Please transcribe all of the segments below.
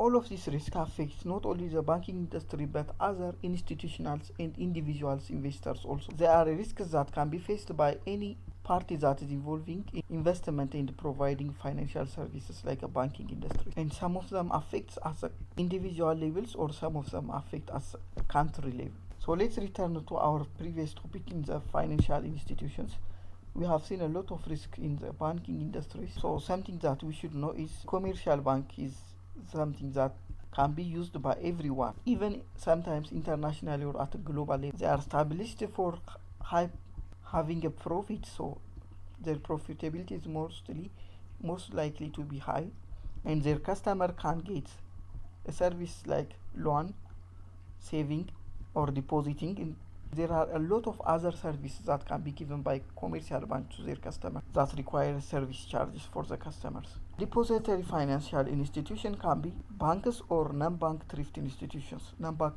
all of this risk affects not only the banking industry but other institutional and individuals investors also. There are risks that can be faced by any party that is involving in investment and providing financial services like a banking industry, and some of them affect at individual levels or some of them affect at country level. So let's return to our previous topic in the financial institutions. We have seen a lot of risk in the banking industry. So something that we should know is commercial bank is something that can be used by everyone, even sometimes internationally or at a global level. They are established for having a profit, so their profitability is most likely to be high, and their customer can get a service like loan, saving, or depositing. And there are a lot of other services that can be given by commercial bank to their customers that require service charges for the customers. Depository financial institution can be banks or non-bank thrift institutions. Non-bank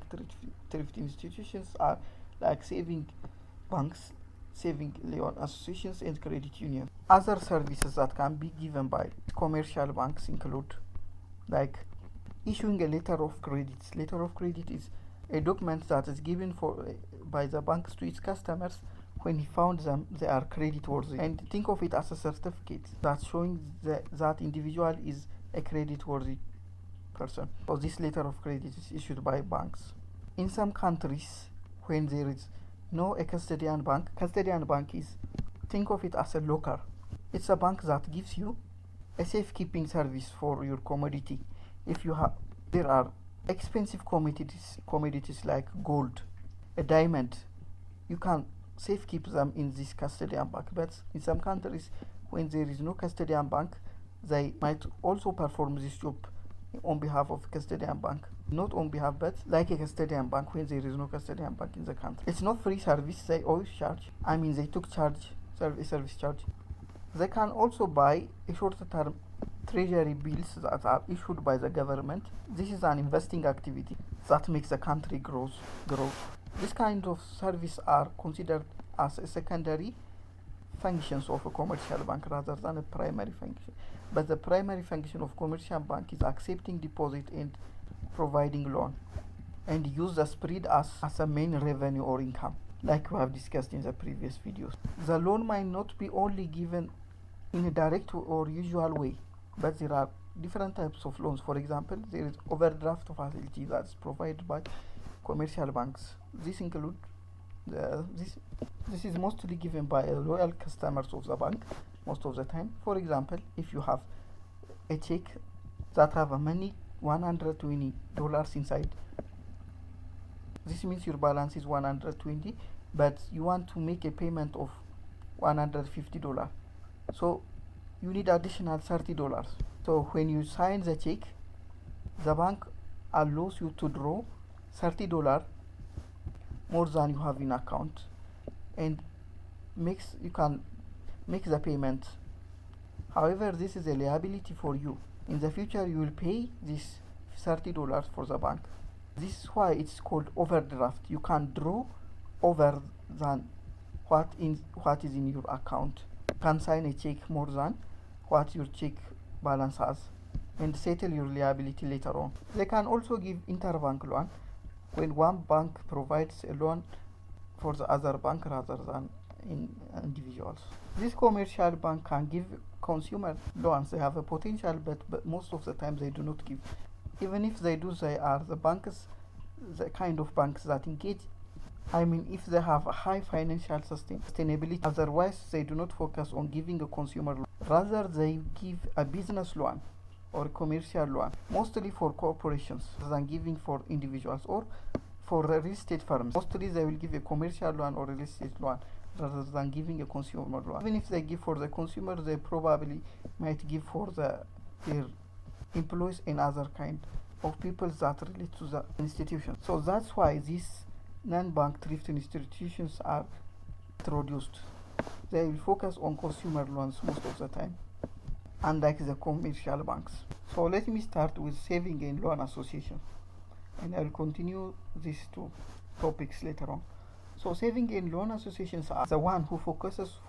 thrift institutions are like saving banks, saving loan associations, and credit unions. Other services that can be given by commercial banks include like issuing a letter of credit. Letter of credit is a document that is given by the banks to its customers when he found them they are creditworthy, and think of it as a certificate that's showing that individual is a creditworthy person. So this letter of credit is issued by banks. In some countries, when there is no a custodian bank is, think of it as a locker. It's a bank that gives you a safekeeping service for your commodity. If you have, there are expensive commodities like gold, a diamond, you can safekeep them in this custodian bank. But in some countries, when there is no custodian bank, they might also perform this job on behalf of custodian bank, not on behalf but like a custodian bank when there is no custodian bank in the country. It's not free service, they always charge. They took service charge. They can also buy a short-term treasury bills that are issued by the government. This is an investing activity that makes the country grow. This kind of service are considered as a secondary functions of a commercial bank rather than a primary function. But the primary function of commercial bank is accepting deposit and providing loan, and use the spread as a main revenue or income, like we have discussed in the previous videos. The loan might not be only given in a direct or usual way, but there are different types of loans. For example, there is overdraft facility that is provided by commercial banks. This includes this is mostly given by loyal customers of the bank most of the time. For example, if you have a check that have a money $120 inside, this means your balance is 120, but you want to make a payment of $150, so you need additional $30. So when you sign the check, the bank allows you to draw $30 more than you have in account, and you can make the payment. However, this is a liability for you. In the future, you will pay this $30 for the bank. This is why it's called overdraft. You can draw over than what is in your account. You can sign a check more than what your check balance has and settle your liability later on. They can also give interbank loan when one bank provides a loan for the other bank rather than individuals. This commercial bank can give consumer loans. They have a potential, but most of the time they do not give. Even if they do, they are the kind of banks that engage. If they have a high financial sustainability, otherwise they do not focus on giving a consumer loan. Rather, they give a business loan or commercial loan, mostly for corporations than giving for individuals or for real estate firms. Mostly they will give a commercial loan or real estate loan rather than giving a consumer loan. Even if they give for the consumer, they probably might give for their employees and other kind of people that relate to the institution. So that's why these non-bank thrift institutions are introduced. They will focus on consumer loans most of the time, unlike the commercial banks. So let me start with saving and loan association, and I will continue these two topics later on. So saving and loan associations are the one who focuses